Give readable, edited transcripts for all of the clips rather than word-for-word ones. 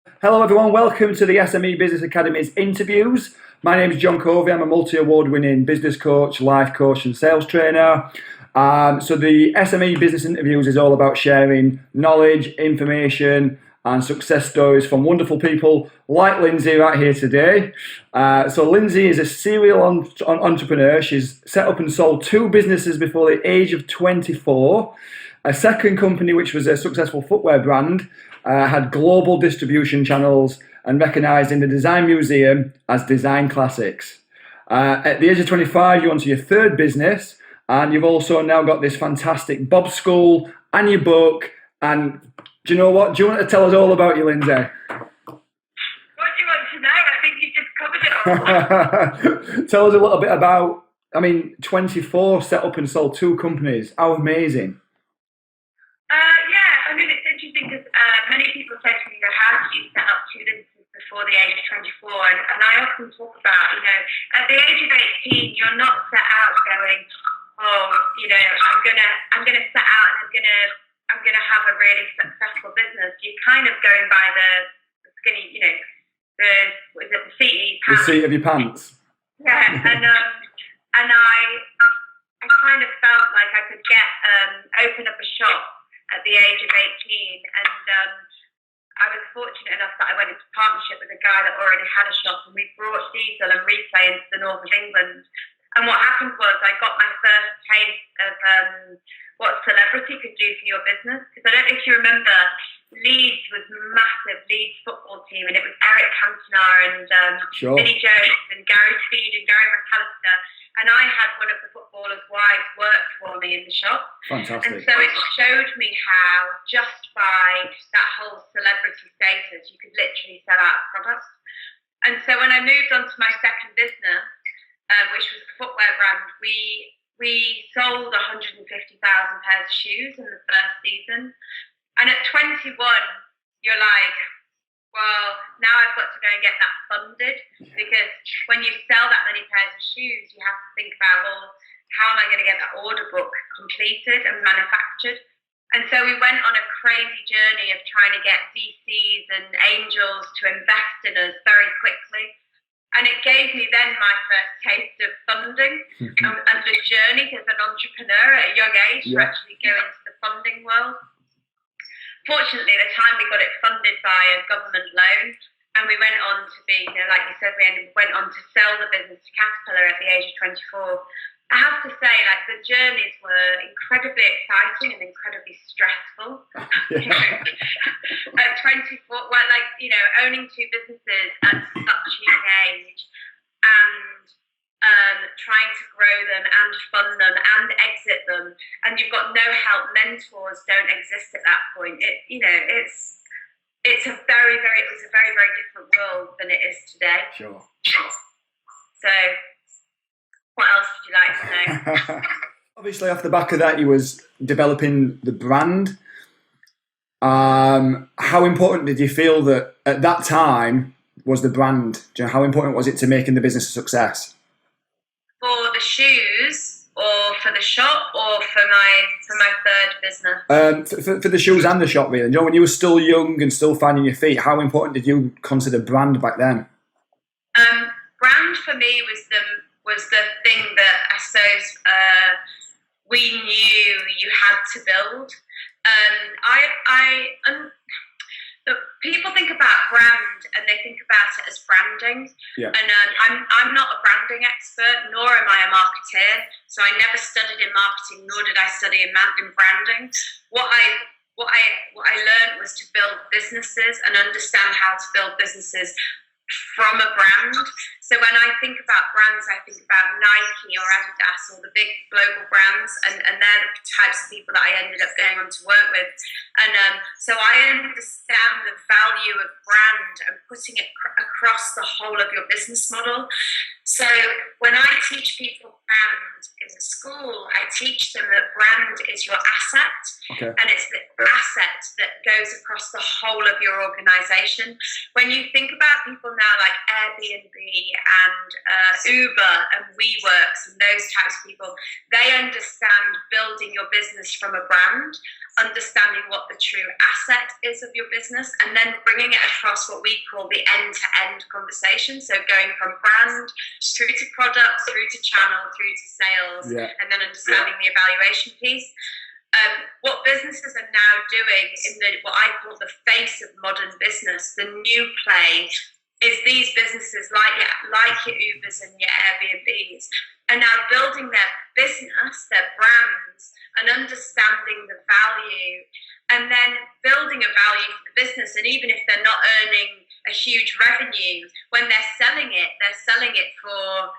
Hello everyone, welcome to the SME Business Academy's interviews. My name is John Covey, I'm a multi-award winning business coach, life coach and sales trainer. So the SME Business Interviews is all about sharing knowledge, information and success stories from wonderful people like Linzi right here today. So Linzi is a serial entrepreneur. She's set up and sold 2 businesses before the age of 24. A second company, which was a successful footwear brand, had global distribution channels and recognised in the Design Museum as Design Classics. At the age of 25, you're onto your 3rd business, and you've also now got this fantastic Bob School and your book. And do you know what? Do you want to tell us all about you, Linzi? What do you want to know? I think you just covered it all. Tell us a little bit about, 24, set up and sold 2 companies. How amazing. It's interesting because many people say to me, how did you set up 2 businesses before the age of 24? And I often talk about, at the age of 18, you're not set out going, I'm gonna set out and I'm gonna have a really successful business. You're kind of going by the skinny, the seat of your pants. The seat of your pants. Yeah, and I kind of felt like I could open up a shop at the age of 18, and I was fortunate enough that I went into partnership with a guy that already had a shop, and we brought diesel and replay into the north of England. And what happened was I got my first taste of what celebrity could do for your business. Because I don't know if you remember, Leeds was massive, Leeds football team, and it was Eric Cantona and Sure. Vinnie Jones and Gary Speed and Gary McAllister. And I had one of the footballers' wives work for me in the shop. Fantastic. And so it showed me how just by that whole celebrity status, you could literally sell out products. And so when I moved on to my second business, which was the footwear brand, we sold 150,000 pairs of shoes in the first season. And at 21, you're like, well, now I've got to go and get that funded, because when you sell that many pairs of shoes, you have to think about, well, how am I going to get that order book completed and manufactured? And so we went on a crazy journey of trying to get VCs and angels to invest in us very quickly. And it gave me then my first taste of funding and the journey as an entrepreneur at a young age to actually go into the funding world. Fortunately, the time we got it funded by a government loan, and we went on to be, like you said, we went on to sell the business to Caterpillar at the age of 24. I have to say, the journeys were incredibly exciting and incredibly stressful. At 24, owning 2 businesses at such a young age, and trying to grow them and fund them and exit them, and you've got no help. Mentors don't exist at that point. It was a very, very different world than it is today. Sure. So, what else would you like to know? Obviously, off the back of that, you was developing the brand. How important did you feel that at that time was the brand? Do you know, how important was it to making the business a success? For the shoes, or for the shop, or for my 3rd business? For the shoes and the shop, really. You know, when you were still young and still finding your feet, how important did you consider brand back then? Brand for me was the thing that I suppose we knew you had to build. Look, people think about brand and they think about it as branding. Yeah. And I'm not a branding expert, nor am I a marketeer. So I never studied in marketing, nor did I study in branding. What I learned was to build businesses and understand how to build businesses from a brand. So when I think about brands, I think about Nike or Adidas or the big global brands, and they're the types of people that I ended up going on to work with. And so I understand the value of brand and putting it across the whole of your business model. So when I teach people brand in school, I teach them that brand is your asset. Okay. And it's the asset that goes across the whole of your organization. When you think about people now like Airbnb and Uber and WeWorks and those types of people, they understand building your business from a brand, understanding what the true asset is of your business, and then bringing it across what we call the end-to-end conversation. So going from brand through to product, through to channel, through to sales, and then understanding the evaluation piece. What businesses are now doing in what I call the face of modern business, the new play, is these businesses like your Ubers and your Airbnbs are now building their business, their brands, and understanding the value, and then building a value for the business. And even if they're not earning a huge revenue, when they're selling it for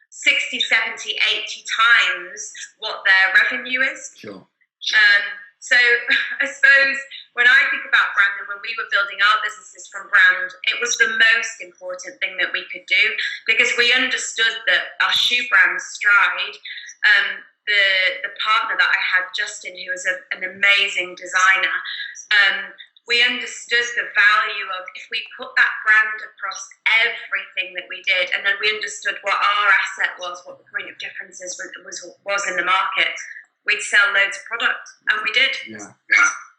60, 70, 80 times what their revenue is. Sure. So I suppose when I think about brand, and when we were building our businesses from brand, it was the most important thing that we could do, because we understood that our shoe brand Stride, the partner that I had, Justin, who was an amazing designer, we understood the value of if we put that brand across everything that we did, and then we understood what our asset was, what the point of difference was in the market, we'd sell loads of product, and we did. Yeah.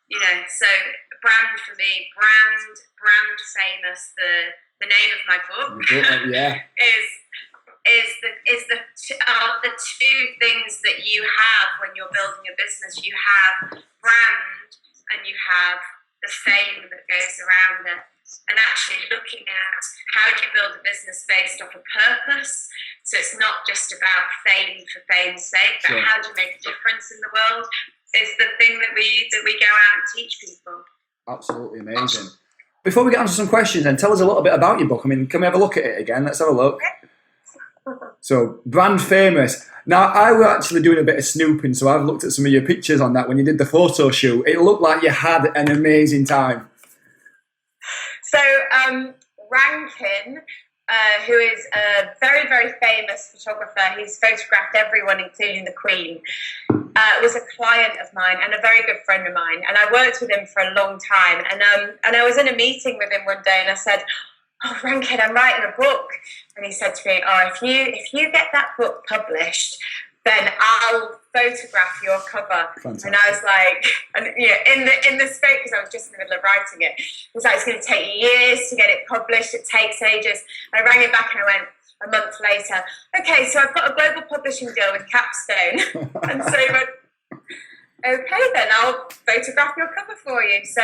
You know, so brand for me, brand famous. The name of my book is the two things that you have when you're building a business. You have brand, and you have the fame that goes around it. And actually looking at how do you build a business based off a purpose. So it's not just about fame for fame's sake, but how do you make a difference in the world is the thing that we go out and teach people. Absolutely amazing. Before we get on to some questions, then tell us a little bit about your book. I mean, can we have a look at it again? Let's have a look. So, brand famous. Now, I was actually doing a bit of snooping, so I've looked at some of your pictures on that when you did the photo shoot. It looked like you had an amazing time. So, Rankin, who is a very, very famous photographer, he's photographed everyone, including the Queen, was a client of mine and a very good friend of mine. And I worked with him for a long time. And I was in a meeting with him one day, and I said, "Oh, Rankin, I'm writing a book." And he said to me, "Oh, if you get that book published, then I'll photograph your cover." Fantastic. And I was like, and in the space, because I was just in the middle of writing it, he was like, "It's going to take years to get it published. It takes ages." And I rang him back and I went, a month later, "Okay, so I've got a global publishing deal with Capstone." And so he went, "Okay, then I'll photograph your cover for you." So,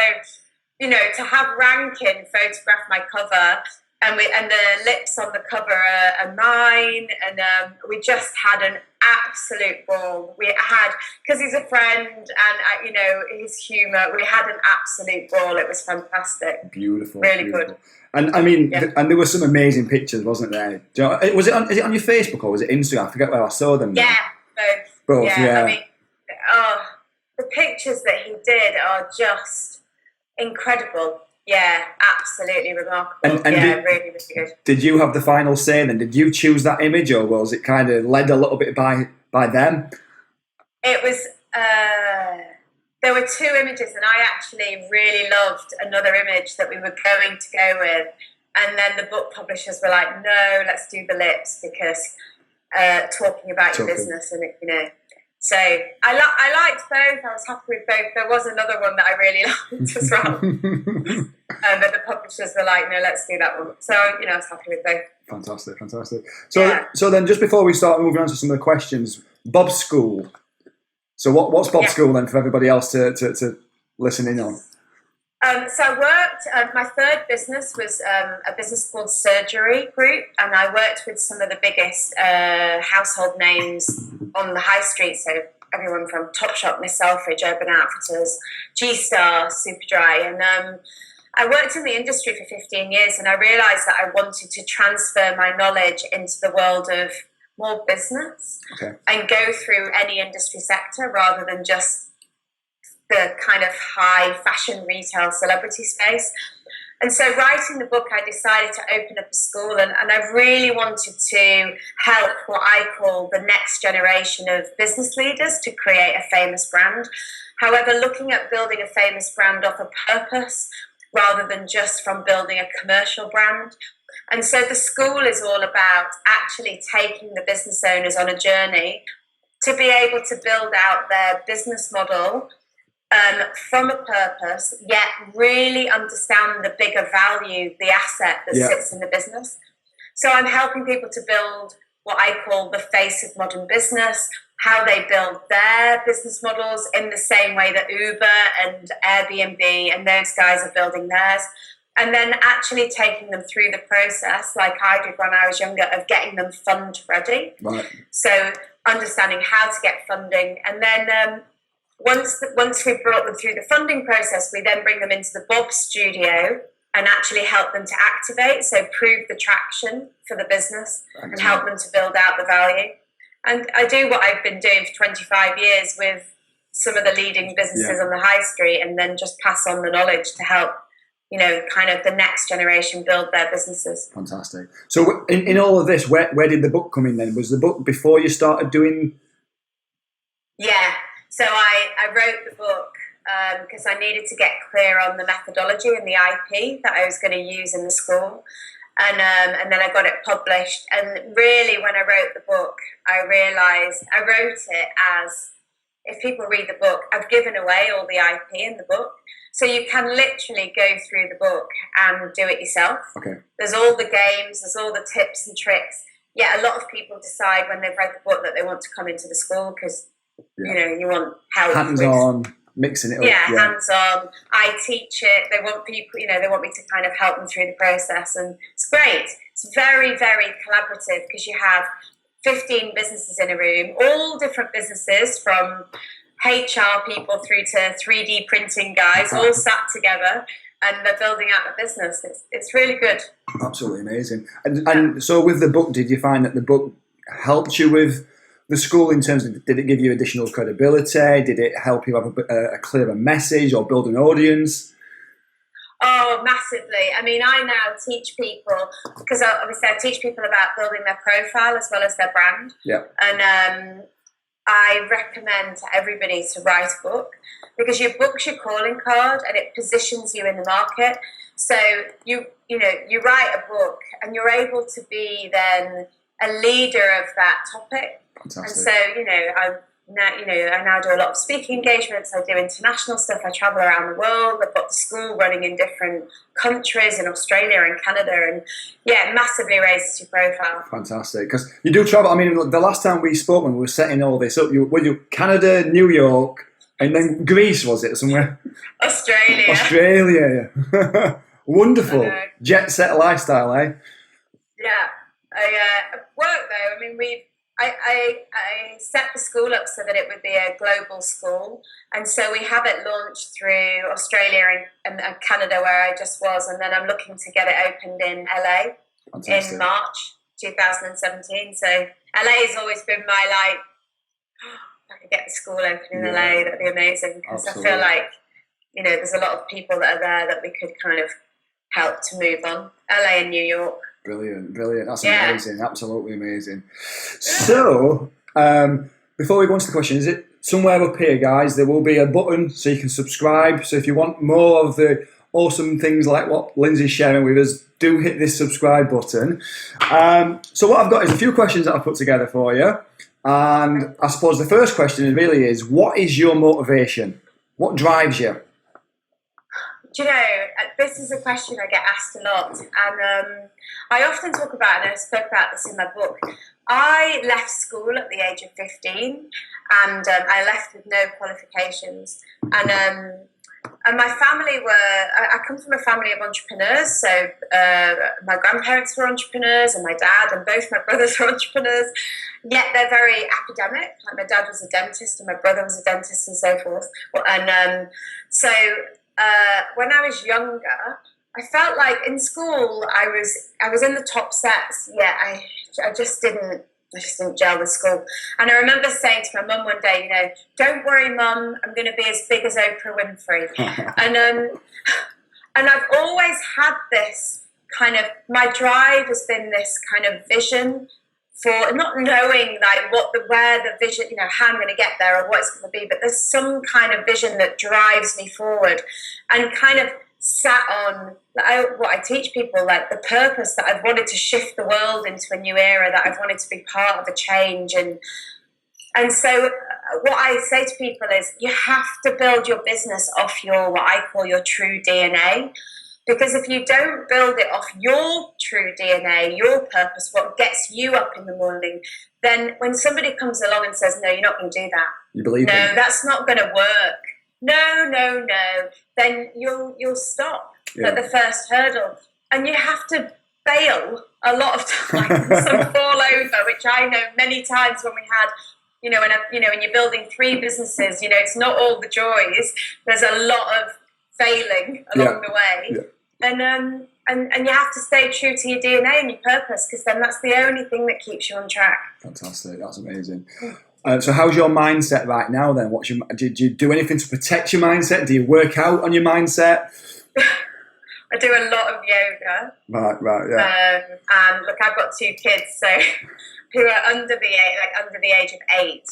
to have Rankin photograph my cover, and the lips on the cover are mine, and we just had an absolute ball. We had, because he's a friend, and his humour, we had an absolute ball. It was fantastic. Beautiful, really beautiful. Good. And I mean, and there were some amazing pictures, wasn't there? Is it on your Facebook or was it Instagram? I forget where I saw them. Yeah, both. Yeah. I mean, the pictures that he did are just incredible. Yeah, absolutely remarkable. And really, really good. Did you have the final say then? Did you choose that image, or was it kind of led a little bit by them? It was, there were two images, and I actually really loved another image that we were going to go with. And then the book publishers were like, "No, let's do the lips, because talking about your business," and So I liked both. I was happy with both. There was another one that I really liked as well. But the publishers were like, "No, let's do that one." So, I was happy with both. Fantastic. So then just before we start moving on to some of the questions, Bob's School. So what's Bob's School then for everybody else to listen in on? So I worked, my third business was a business called Surgery Group, and I worked with some of the biggest household names on the high street, so everyone from Topshop, Miss Selfridge, Urban Outfitters, G-Star, Superdry, and I worked in the industry for 15 years, and I realised that I wanted to transfer my knowledge into the world of more business and go through any industry sector rather than just the kind of high fashion retail celebrity space. And so writing the book, I decided to open up a school, and I really wanted to help what I call the next generation of business leaders to create a famous brand. However, looking at building a famous brand off a purpose rather than just from building a commercial brand, And so the school is all about actually taking the business owners on a journey to be able to build out their business model from a purpose, yet really understand the bigger value, the asset that sits in the business. So I'm helping people to build what I call the face of modern business, how they build their business models in the same way that Uber and Airbnb and those guys are building theirs. And then actually taking them through the process, like I did when I was younger, of getting them fund ready. Right. So understanding how to get funding. And then once we've brought them through the funding process, we then bring them into the Bob studio and actually help them to activate, so prove the traction for the business and help them to build out the value. And I do what I've been doing for 25 years with some of the leading businesses on the high street, and then just pass on the knowledge to help, kind of the next generation build their businesses. Fantastic. So in all of this, where did the book come in then? Was the book before you started doing? Yeah. So I wrote the book because I needed to get clear on the methodology and the IP that I was going to use in the school. And then I got it published. And really, when I wrote the book, I realised I wrote it as, if people read the book, I've given away all the IP in the book. So you can literally go through the book and do it yourself. Okay. There's all the games, there's all the tips and tricks. Yeah, a lot of people decide when they've read the book that they want to come into the school because, you want help. Hands-on, mixing it up. Yeah, hands-on. I teach it. They want people, they want me to kind of help them through the process. And it's great. It's very, very collaborative because you have 15 businesses in a room, all different businesses, from HR people through to 3D printing guys, all sat together, and they're building out the business. It's really good. Absolutely amazing. And so with the book, did you find that the book helped you with the school in terms of, did it give you additional credibility? Did it help you have a clearer message or build an audience? Oh, massively. I mean, I now teach people, because obviously I teach people about building their profile as well as their brand. Yeah. And I recommend to everybody to write a book, because your book's your calling card and it positions you in the market. So you write a book and you're able to be then a leader of that topic. Fantastic. And so, I now do a lot of speaking engagements. I do international stuff. I travel around the world. I've got the school running in different countries in Australia and Canada, and it massively raises your profile. Fantastic, because you do travel. I mean, the last time we spoke when we were setting all this up, you Canada, New York, and then Greece, was it somewhere? Australia. Wonderful. Jet set lifestyle, eh? Yeah. I work though. I mean, I set the school up so that it would be a global school, and so we have it launched through Australia and Canada, where I just was, and then I'm looking to get it opened in LA. Fantastic. In March 2017. So LA has always been my, if I could get the school open in LA, that'd be amazing, because I feel like, there's a lot of people that are there that we could kind of help to move on. LA and New York. Brilliant. That's amazing. Absolutely amazing. So, before we go on to the question, is it somewhere up here, guys? There will be a button so you can subscribe. So if you want more of the awesome things like what Linzi's sharing with us, do hit this subscribe button. So what I've got is a few questions that I've put together for you. And I suppose the first question really is, what is your motivation? What drives you? Do you know, this is a question I get asked a lot, and I often talk about, and I spoke about this in my book. I left school at the age of 15, and I left with no qualifications. And my family I come from a family of entrepreneurs, so my grandparents were entrepreneurs, and my dad and both my brothers were entrepreneurs, yet they're very academic. Like, my dad was a dentist and my brother was a dentist and so forth. And so when I was younger, I felt like in school I was in the top sets. Yeah, I just didn't gel with school. And I remember saying to my mum one day, don't worry, Mum, I'm going to be as big as Oprah Winfrey. And I've always had this kind of, my drive has been this kind of vision for not knowing like where the vision, how I'm going to get there or what it's going to be, but there's some kind of vision that drives me forward. And kind of sat on what I teach people, like the purpose that I've wanted to shift the world into a new era, that I've wanted to be part of a change. And so what I say to people is you have to build your business off your, what I call your true DNA. Because if you don't build it off your true DNA, your purpose, what gets you up in the morning, then when somebody comes along and says, no, you're not going to do that. You believe No, it? that's not going to work. No. Then you'll stop at the first hurdle. And you have to fail a lot of times and fall over, which I know many times when we had, when you're building 3 businesses, it's not all the joys. There's a lot of failing along the way. Yeah. And you have to stay true to your DNA and your purpose, because then that's the only thing that keeps you on track. Fantastic. That's amazing. So how's your mindset right now then? Do you do anything to protect your mindset? Do you work out on your mindset? I do a lot of yoga. Right, yeah. And look, I've got 2 kids, so who are under the age of 8.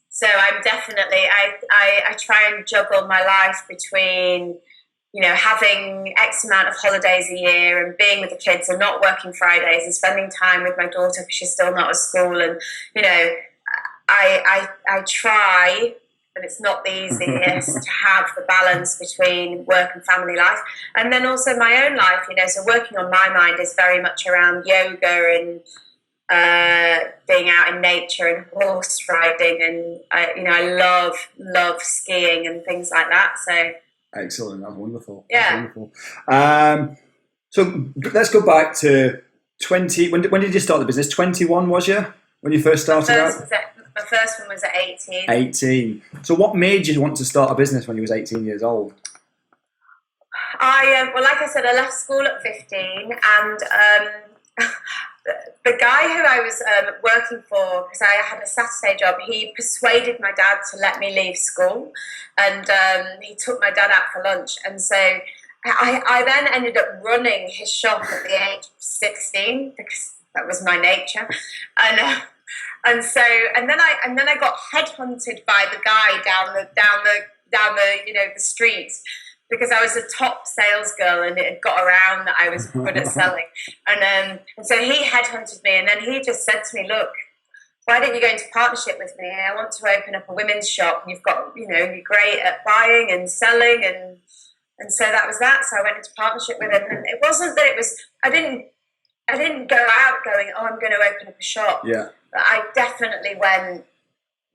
So I'm definitely, I try and juggle my life between, having X amount of holidays a year and being with the kids and not working Fridays and spending time with my daughter because she's still not at school. And, I try, but it's not the easiest to have the balance between work and family life. And then also my own life, so working on my mind is very much around yoga and being out in nature and horse riding. And, I love skiing and things like that. So excellent. That's wonderful. Yeah. That's wonderful. So let's go back to 20. When did you start the business? 21 was you when you first started out? My first one was at 18. 18. So what made you want to start a business when you was 18 years old? Well, like I said, I left school at 15, and the guy who I was working for, because I had a Saturday job, he persuaded my dad to let me leave school, and he took my dad out for lunch. And so I then ended up running his shop at the age of 16, because that was my nature. And then I got headhunted by the guy down the street, because I was a top sales girl and it had got around that I was good at selling. And so he headhunted me, and then he just said to me, look, why don't you go into partnership with me? I want to open up a women's shop. You've got, you're great at buying and selling. And so that was that. So I went into partnership with him. And it wasn't that it was, I didn't go out going, oh, I'm going to open up a shop. Yeah. But I definitely went,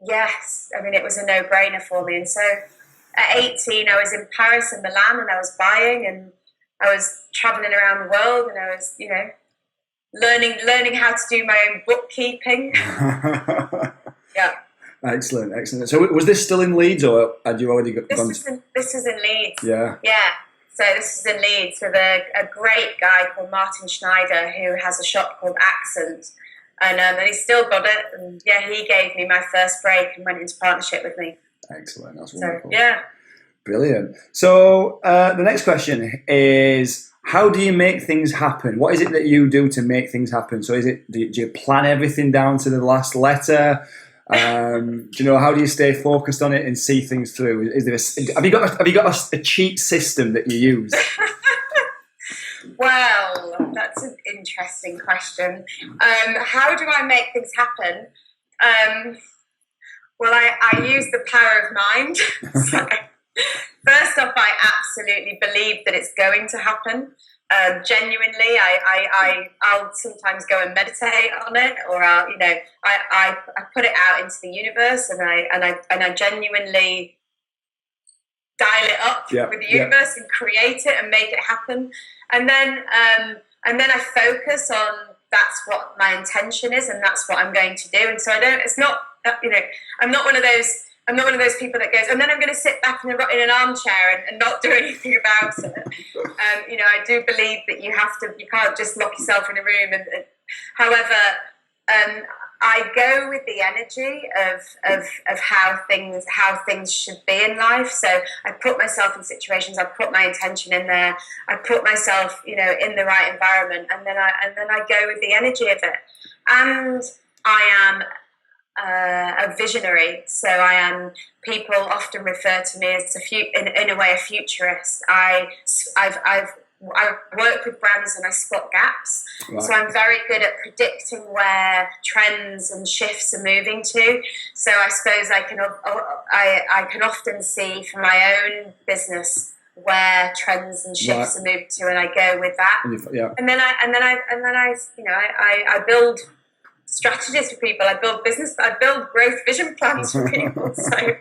yes. I mean, it was a no-brainer for me. And so at 18, I was in Paris and Milan, and I was buying, and I was traveling around the world, and I was, learning how to do my own bookkeeping. Yeah. Excellent. So was this still in Leeds, or had you already got? This was in Leeds. Yeah. Yeah. So this was in Leeds with a great guy called Martin Schneider, who has a shop called Accent. And he's still got it. And yeah, he gave me my first break and went into partnership with me. Excellent. That's wonderful. So, yeah. Brilliant. So the next question is, how do you make things happen? What is it that you do to make things happen? So do you plan everything down to the last letter? How do you stay focused on it and see things through? Have you got a cheat system that you use? Well, that's an interesting question. How do I make things happen? Well, I use the power of mind. So, first off, I absolutely believe that it's going to happen. Genuinely, I'll sometimes go and meditate on it, or I put it out into the universe, and I genuinely dial it up with the universe and create it and make it happen. And then I focus on that's what my intention is, and that's what I'm going to do. And so I'm not one of those people that goes, and then I'm going to sit back in an armchair and not do anything about it. I do believe that you can't just lock yourself in a room. However, I go with the energy of how things should be in life. So I put myself in situations, I put my intention in there, I put myself, in the right environment, and then I go with the energy of it. And I am a visionary. So I am. People often refer to me as in a way, a futurist. I've worked with brands and I spot gaps. Right. So I'm very good at predicting where trends and shifts are moving to. So I suppose I can often see from my own business where trends and shifts are moving to, and I go with that. And then I build strategies for people. I build growth vision plans for people. So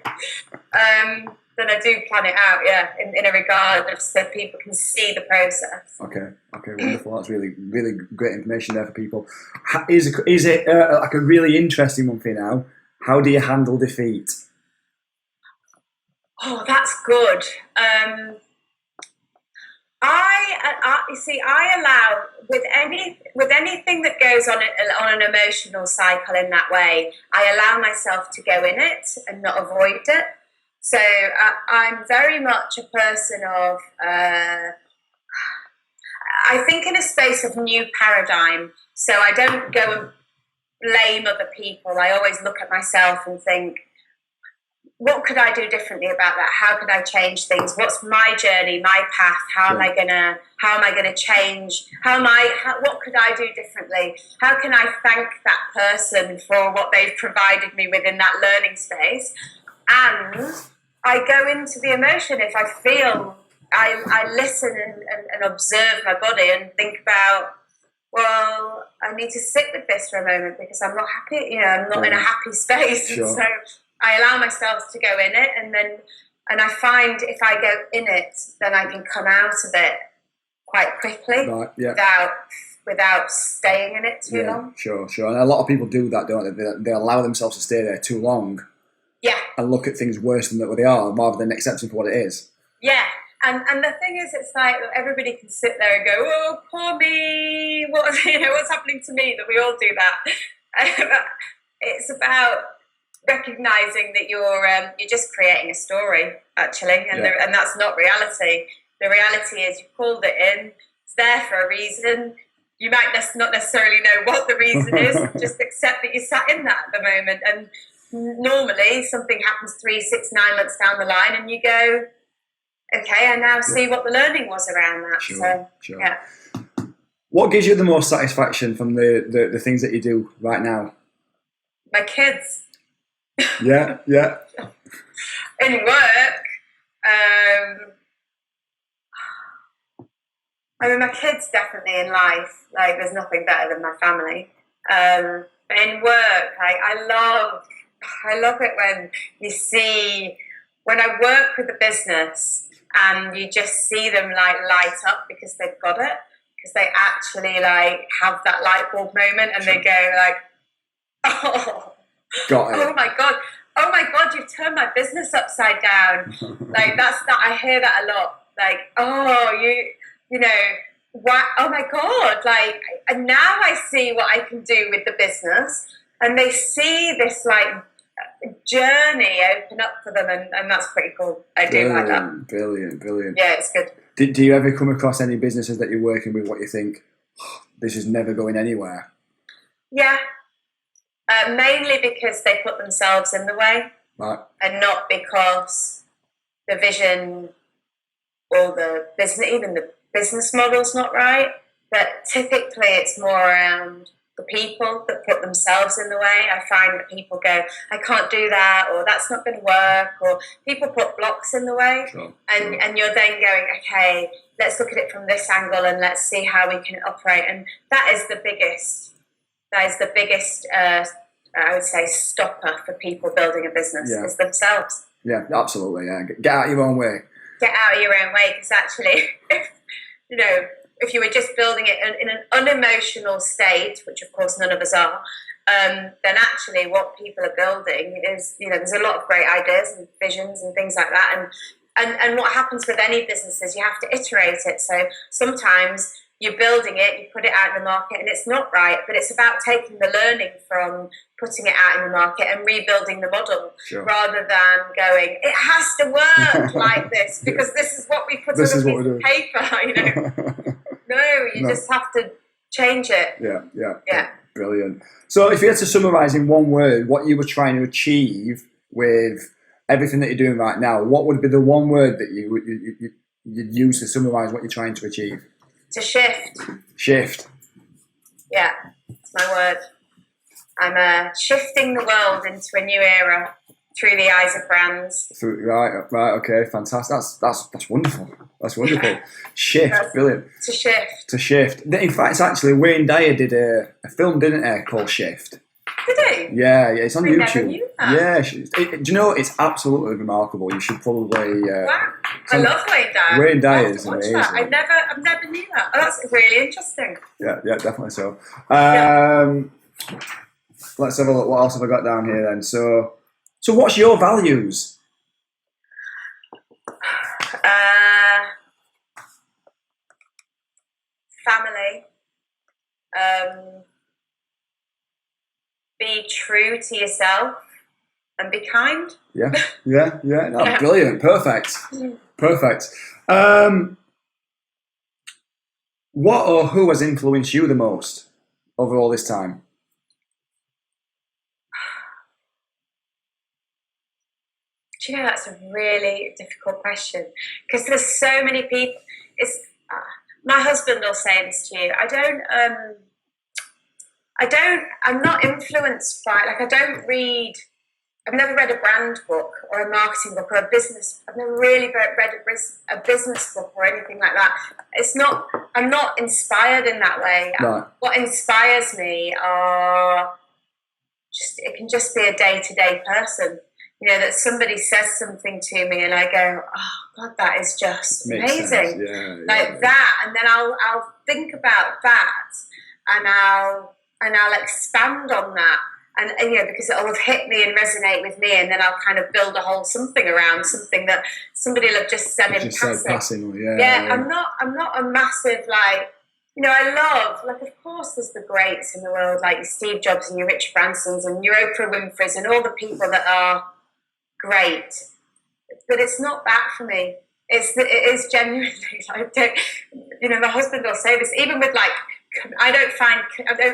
then I do plan it out, in a regard of so people can see the process. Okay, wonderful. That's really, really great information there for people. Is it like a really interesting one for you now? How do you handle defeat? Oh, that's good. I allow with anything that goes on an emotional cycle in that way, I allow myself to go in it and not avoid it. So I'm very much a person of, I think in a space of new paradigm. So I don't go and blame other people. I always look at myself and think, what could I do differently about that? How could I change things? What's my journey, my path? How am I gonna change? What could I do differently? How can I thank that person for what they've provided me within that learning space? And I go into the emotion if I feel. I listen and observe my body and think about, well, I need to sit with this for a moment because I'm not happy. I'm not in a happy space. Sure. And so I allow myself to go in it, and I find if I go in it, then I can come out of it quite quickly without staying in it too long. Sure. And a lot of people do that, don't they? They allow themselves to stay there too long. Yeah. And look at things worse than what they are, rather than accepting for what it is. Yeah. And the thing is, it's like everybody can sit there and go, "Oh, poor me! What's happening to me?" That we all do that. It's about recognizing that you're just creating a story, actually, and that's not reality. The reality is you called it in. It's there for a reason. You might not necessarily know what the reason is. Just accept that you sat in that at the moment. And normally something happens 3, 6, 9 months down the line, and you go, okay, I now see what the learning was around that. Sure. Yeah. What gives you the most satisfaction from the things that you do right now? My kids. Yeah. In work, my kids definitely in life. Like, there's nothing better than my family. But in work, I love it when you see, when I work with a business and you just see them light up because they've got it, because they actually have that light bulb moment and they go oh. Got it. Oh my God, you've turned my business upside down. I hear that a lot. Oh my God, and now I see what I can do with the business, and they see this journey open up for them, and that's pretty cool. I do like that. Brilliant. Yeah, it's good. Do you ever come across any businesses that you're working with what you think, this is never going anywhere? Yeah. Mainly because they put themselves in the way, right, and not because the vision or the business, even the business model's not right. But typically it's more around the people that put themselves in the way. I find that people go, I can't do that, or that's not going to work, or people put blocks in the way. Sure. And you're then going, okay, let's look at it from this angle and let's see how we can operate. And that is the biggest, I would say, stopper for people building a business is themselves. Yeah, absolutely. Yeah, get out your own way. Get out of your own way, because actually, if you were just building it in an unemotional state, which of course none of us are, then actually what people are building is, there's a lot of great ideas and visions and things like that. And what happens with any business is you have to iterate it. So sometimes you're building it, you put it out in the market, and it's not right, but it's about taking the learning from putting it out in the market and rebuilding the model, rather than going, it has to work like this because this is what we put on a piece of paper. No, you just have to change it. Yeah. Brilliant. So if you had to summarise in one word what you were trying to achieve with everything that you're doing right now, what would be the one word that you'd use to summarise what you're trying to achieve? To shift. Shift. Yeah, it's my word. I'm shifting the world into a new era through the eyes of brands. Right, okay, fantastic. That's wonderful. That's wonderful. Shift, brilliant. To shift. To shift. In fact, it's actually Wayne Dyer did a film, didn't he, called Shift? Did he? Yeah, it's on YouTube. Never knew that. Yeah, do you know, it's absolutely remarkable. You should probably. Wow, I love Wayne Dyer. Wayne Dyer is amazing. That. I've never knew that. Oh, that's really interesting. Yeah, definitely so. Let's have a look. What else have I got down here then? So what's your values? Family. Be true to yourself and be kind. Yeah. No, brilliant. Perfect. What or who has influenced you the most over all this time? Do you know, that's a really difficult question because there's so many people. My husband will say this to you. I'm not influenced by, like, I've never read a brand book or a marketing book or a business. I've never really read a business book or anything like that. I'm not inspired in that way. Right. What inspires me it can just be a day-to-day person. You know, that somebody says something to me and I go, oh God, that is just amazing. Like that. And then I'll think about that and I'll expand on that. And you know, because it'll have hit me and resonate with me, and then I'll kind of build a whole something around something that somebody will have just said in passing. I'm not a massive, like, you know, I love, like, of course there's the greats in the world, like your Steve Jobs and your Richard Bransons and your Oprah Winfreys and all the people that are great, but it's not that for me. It is genuinely, like, you know, my husband will say this, even with, like, I don't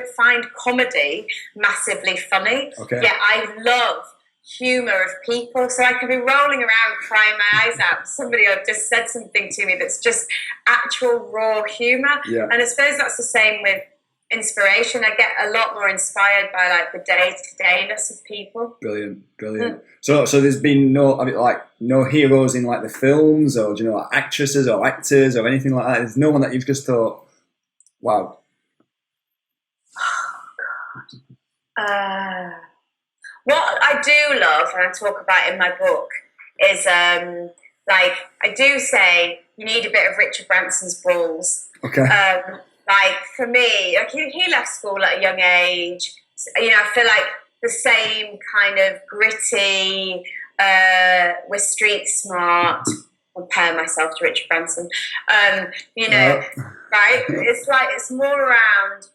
find comedy massively funny. Okay. Yet I love humour of people. So I can be rolling around crying my eyes out. Somebody have just said something to me that's just actual raw humour. Yeah. And I suppose that's the same with inspiration. I get a lot more inspired by, like, the day-to-dayness of people. Brilliant. So there's been no heroes in, like, the films, or, do you know, like, actresses or actors or anything like that. There's no one that you've just thought, wow. What I do love, and I talk about in my book, is like, I do say you need a bit of Richard Branson's balls. Okay. Like, for me, like, he left school at a young age. You know, I feel like the same kind of gritty, we're street smart. Compare myself to Richard Branson. You know, right? It's like, it's more around,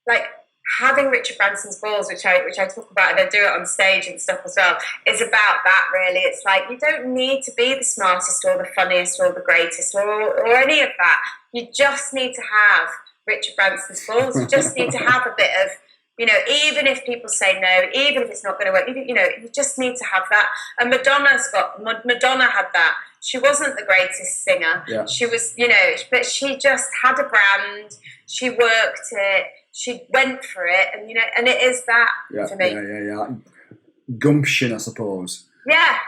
like, having Richard Branson's balls, which I talk about, and I do it on stage and stuff as well, is about that, really. It's like, you don't need to be the smartest or the funniest or the greatest or any of that. You just need to have Richard Branson's balls. You just need to have a bit of, you know, even if people say no, even if it's not going to work, you know, you just need to have that. And Madonna had that. She wasn't the greatest singer. Yeah. She was, you know, but she just had a brand. She worked it. She went for it, and, you know, and it is that for me. Yeah. Gumption, I suppose. Yeah.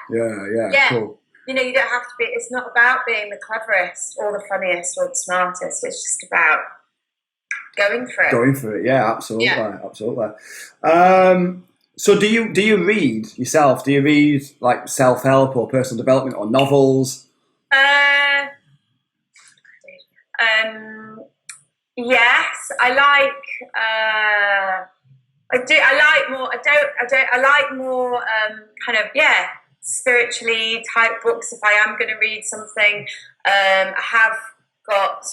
Cool. You know, you don't have to be. It's not about being the cleverest or the funniest or the smartest. It's just about going for it. Yeah, absolutely. So do you read yourself? Do you read, like, self-help or personal development or novels? Yes, I like more kind of, spiritually type books if I am going to read something. I have got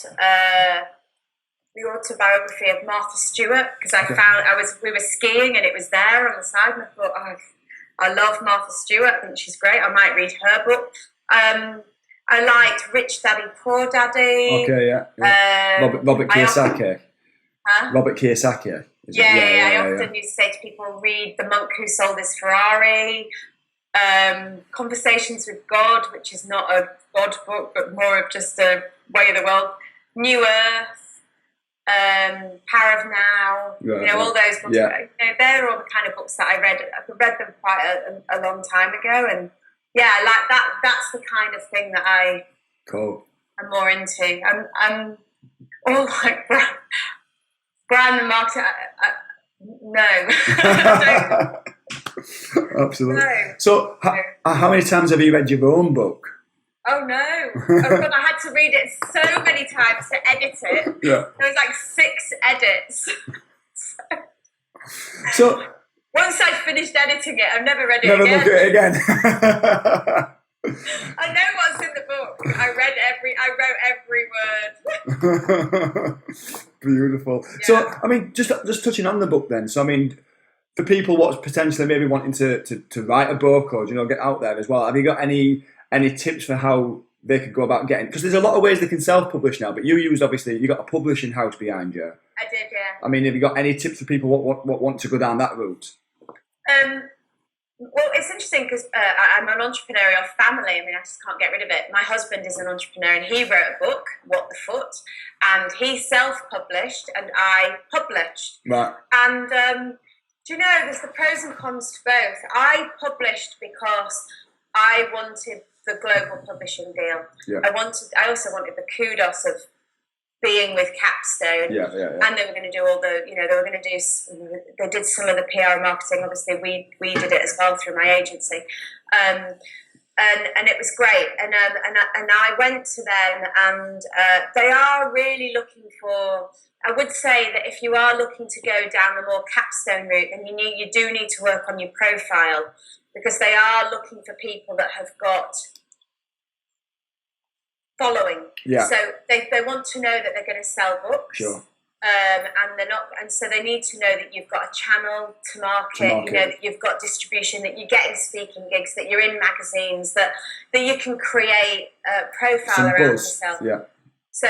the autobiography of Martha Stewart, because we were skiing and it was there on the side, and I thought, I love Martha Stewart. I think she's great. I might read her book. I liked Rich Daddy, Poor Daddy. Okay, yeah. Robert Kiyosaki. Huh? Robert Kiyosaki. I often used to say to people, read The Monk Who Sold His Ferrari, Conversations with God, which is not a God book, but more of just a way of the world, New Earth, Power of Now, all those books. Yeah. They're all the kind of books that I read. I read them quite a long time ago, and like that. That's the kind of thing that I'm more into. I'm all like brand marketing. No. Absolutely. No. So, how many times have you read your own book? Oh no! I had to read it so many times to edit it. Yeah. There was like 6 edits. So once I'd finished editing it, I've never read it never again. look at it again. I know what's in the book. I wrote every word. Beautiful. Yeah. So, I mean, just touching on the book then. So, I mean, for people what's potentially maybe wanting to write a book or get out there as well, have you got any tips for how they could go about getting? Because there's a lot of ways they can self-publish now, but you got a publishing house behind you. I did, yeah. I mean, have you got any tips for people what want to go down that route? Well, it's interesting because I'm an entrepreneurial family. I mean, I just can't get rid of it. My husband is an entrepreneur, and he wrote a book, What the Foot, and he self-published, and I published. Right. And there's the pros and cons to both. I published because I wanted the global publishing deal. Yeah. I also wanted the kudos of being with Capstone. Yeah. And they were going to do they did some of the PR marketing. Obviously, we did it as well through my agency. And it was great. And I went to them, and they are really looking for. I would say that if you are looking to go down the more Capstone route, then you do need to work on your profile, because they are looking for people that have got following. Yeah. So they want to know that they're going to sell books. Sure. And they're not, and so they need to know that you've got a channel to market. That you've got distribution, that you're getting speaking gigs, that you're in magazines, that you can create a profile around yourself. Yeah. So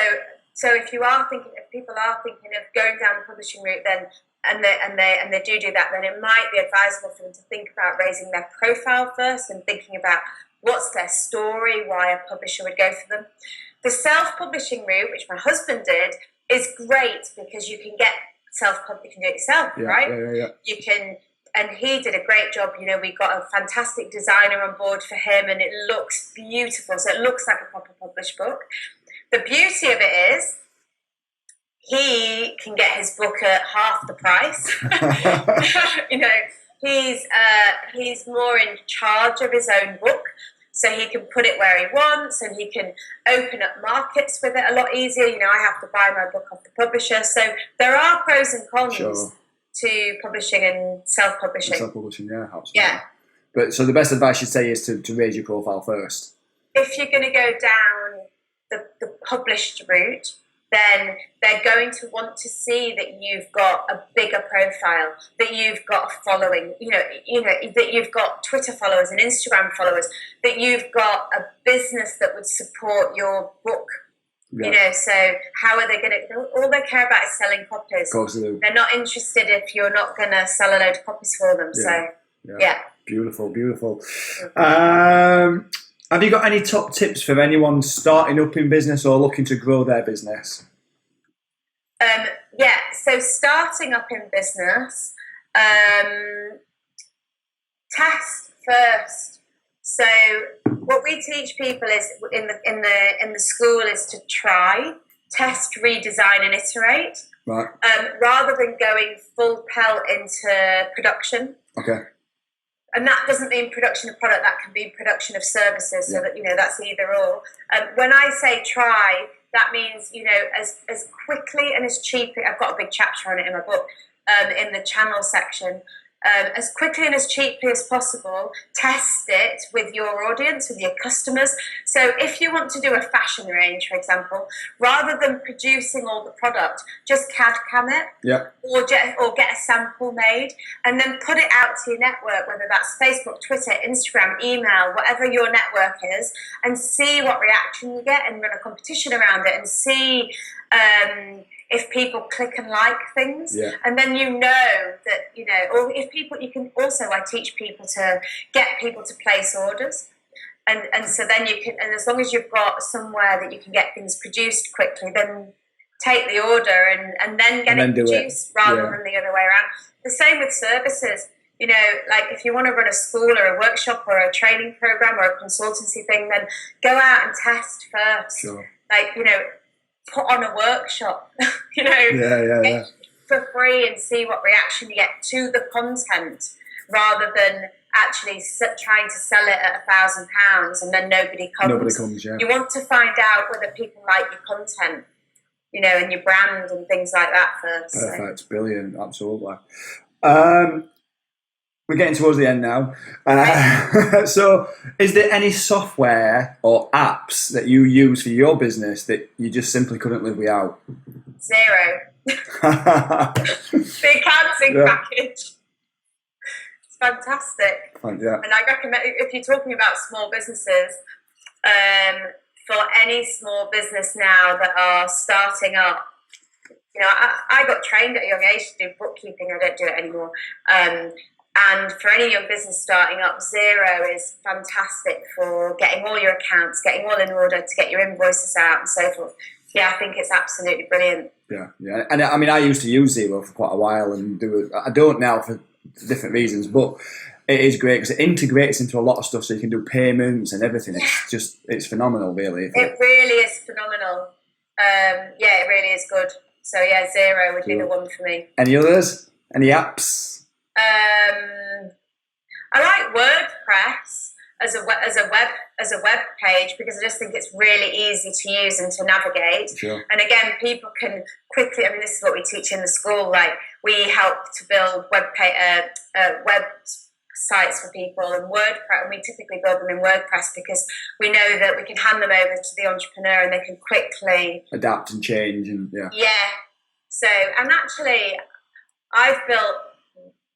if people are thinking of going down the publishing route, then and they do that, then it might be advisable for them to think about raising their profile first and thinking about what's their story, why a publisher would go for them. The self-publishing route, which my husband did, is great because you can get you can do it yourself, right? Yeah. You can, and he did a great job. We got a fantastic designer on board for him, and it looks beautiful. So it looks like a proper published book. The beauty of it is he can get his book at half the price. He's more in charge of his own book, so he can put it where he wants, and he can open up markets with it a lot easier. I have to buy my book off the publisher. So there are pros and cons to publishing and self-publishing. Self-publishing, yeah, absolutely. Yeah. But so the best advice you'd say is to raise your profile first. If you're going to go down the published route, then they're going to want to see that you've got a bigger profile, that you've got a following, that you've got Twitter followers and Instagram followers, that you've got a business that would support your book. Yeah. So how are they going to? All they care about is selling copies. Of course they do. They're not interested if you're not going to sell a load of copies for them. Yeah. So yeah. Beautiful. Have you got any top tips for anyone starting up in business or looking to grow their business? So starting up in business, test first. So what we teach people is in the school is to try, test, redesign, and iterate, right? Rather than going full pelt into production. Okay. And that doesn't mean production of product, that can be production of services, so that, that's either or. When I say try, that means, as quickly and as cheaply, I've got a big chapter on it in my book, in the channel section, as quickly and as cheaply as possible, test it with your audience, with your customers. So if you want to do a fashion range, for example, rather than producing all the product, just CAD-CAM it, or get a sample made, and then put it out to your network, whether that's Facebook, Twitter, Instagram, email, whatever your network is, and see what reaction you get, and run a competition around it, and see if people click and like things, Yeah. and then you know that, you know, or if people, you can also, I teach people to get people to place orders. And so then you can, and as long as you've got somewhere that you can get things produced quickly, then take the order and then get it produced rather than the other way around. The same with services. You know, like if you want to run a school or a workshop or a training program or a consultancy thing, then go out and test first. Sure. Like, you know, put on a workshop, you know, for free and see what reaction you get to the content rather than actually trying to sell it at £1,000 and then nobody comes. Nobody comes, yeah. You want to find out whether people like your content, you know, and your brand and things like that first. Perfect, so. Brilliant, absolutely. We're getting towards the end now. So is there any software or apps that you use for your business that you just simply couldn't live without? Zero. The accounting package. It's fantastic. Yeah. And I recommend, if you're talking about small businesses, for any small business now that are starting up, you know, I got trained at a young age to do bookkeeping. I don't do it anymore. And for any young business starting up, Xero is fantastic for getting all your accounts, getting all in order to get your invoices out and so forth. Yeah, I think it's absolutely brilliant. Yeah. And I mean, I used to use Xero for quite a while and I don't now for different reasons, but it is great because it integrates into a lot of stuff so you can do payments and everything. It's phenomenal, really. It really is phenomenal. Yeah, it really is good. So yeah, Xero would be the one for me. Any others? Any apps? I like WordPress as a web page because I just think it's really easy to use and to navigate. Sure. And again, people can quickly. I mean, this is what we teach in the school. Like we help to build web sites for people, and WordPress. And we typically build them in WordPress because we know that we can hand them over to the entrepreneur and they can quickly adapt and change. And yeah. So, and actually,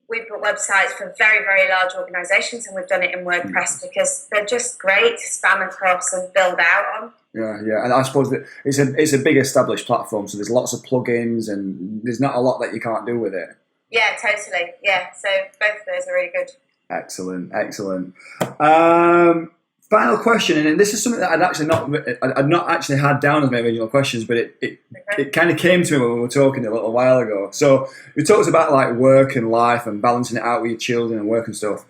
we've built websites for very, very large organisations, and we've done it in WordPress because they're just great to span across and build out on. Yeah, and I suppose that it's a big established platform, so there's lots of plugins, and there's not a lot that you can't do with it. Yeah, totally. Yeah, so both of those are really good. Excellent. Final question, and this is something that I'd not actually had down as my original questions, but it kind of came to me when we were talking a little while ago. So we talked about like work and life and balancing it out with your children and work and stuff.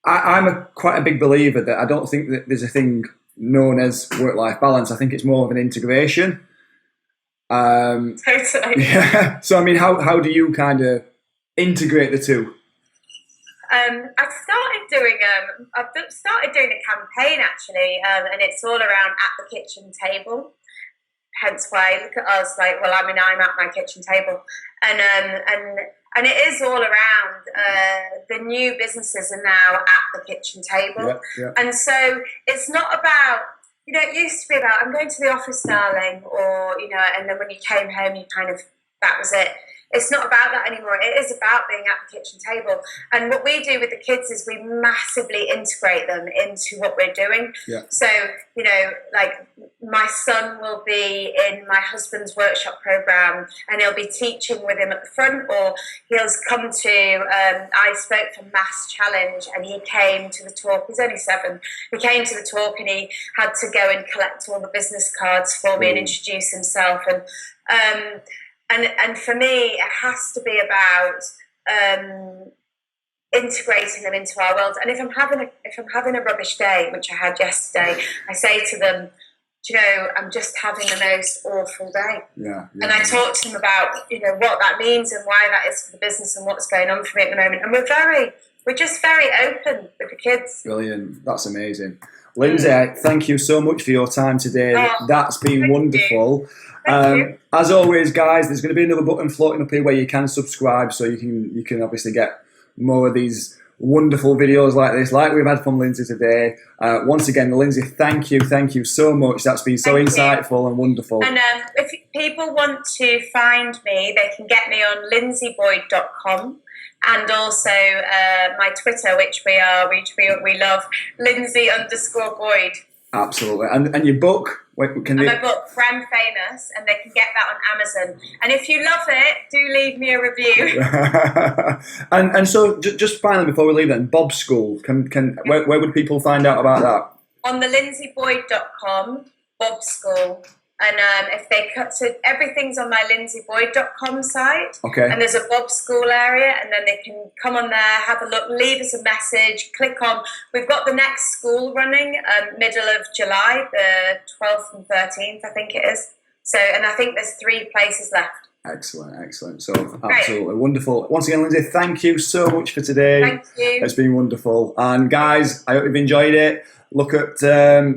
I'm quite a big believer that I don't think that there's a thing known as work-life balance. I think it's more of an integration. Totally. Yeah. So I mean, how do you kind of integrate the two? I've started doing a campaign actually, and it's all around at the kitchen table. Hence why look at us, like, well, I'm at my kitchen table, and it is all around the new businesses are now at the kitchen table, and so it's not about, you know, it used to be about I'm going to the office, darling, or you know, and then when you came home, you kind of that was it. It's not about that anymore. It is about being at the kitchen table. And what we do with the kids is we massively integrate them into what we're doing. Yeah. So, you know, like my son will be in my husband's workshop program and he'll be teaching with him at the front, or he'll come to, I spoke for Mass Challenge and he came to the talk. He's only 7. He came to the talk and he had to go and collect all the business cards for me and introduce himself. And for me, it has to be about integrating them into our world. And if I'm having a rubbish day, which I had yesterday, I say to them, do you know, I'm just having the most awful day. Yeah. And I talk to them about, you know, what that means and why that is for the business and what's going on for me at the moment. And we're just very open with the kids. Brilliant. That's amazing. Lindsay, thank you so much for your time today. That's been wonderful. As always, guys, there's going to be another button floating up here where you can subscribe, so you can obviously get more of these wonderful videos like this, like we've had from Lindsay today. Once again, Lindsay, thank you so much. That's been so insightful and wonderful. And if people want to find me, they can get me on linziboyd.com. And also my Twitter, which we love, Linzi_Boyd. Absolutely. And your book, can my book, Brand Famous, and they can get that on Amazon. And if you love it, do leave me a review. and so just finally, before we leave then, Bob's School, where would people find out about that? On the linziboyd.com, Bob's School. And if they cut to everything's on my linziboyd.com site. Okay. And there's a Bob School area, and then they can come on there, have a look, leave us a message, click on. We've got the next school running middle of July, the 12th and 13th, I think it is. So, and I think there's 3 places left. Excellent. So absolutely wonderful. Once again, Linzi, thank you so much for today. Thank you. It's been wonderful. And guys, I hope you've enjoyed it. Look at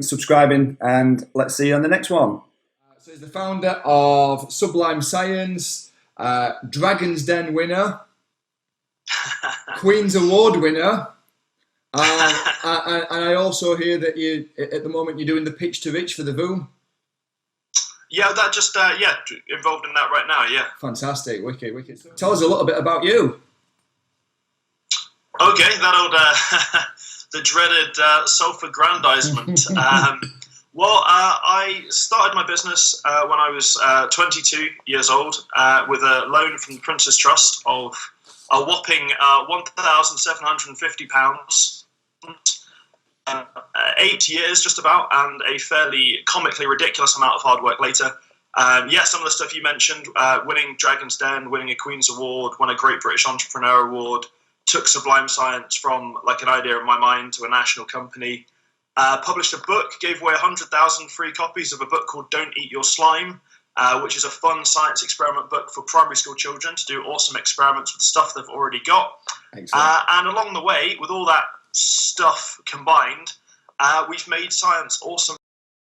subscribing, and let's see you on the next one. So he's the founder of Sublime Science, Dragon's Den winner, Queen's Award winner, and I also hear that you, at the moment, you're doing the pitch to rich for the Boom. Yeah, that just involved in that right now. Yeah. Fantastic, wicked. Tell us a little bit about you. Okay, that old the dreaded self-aggrandizement. Well, I started my business when I was 22 years old with a loan from the Prince's Trust of a whopping £1,750, 8 years just about, and a fairly comically ridiculous amount of hard work later. Some of the stuff you mentioned, winning Dragon's Den, winning a Queen's Award, won a Great British Entrepreneur Award, took Sublime Science from like an idea in my mind to a national company. Published a book, gave away 100,000 free copies of a book called Don't Eat Your Slime, which is a fun science experiment book for primary school children to do awesome experiments with stuff they've already got. And along the way, with all that stuff combined, we've made science awesome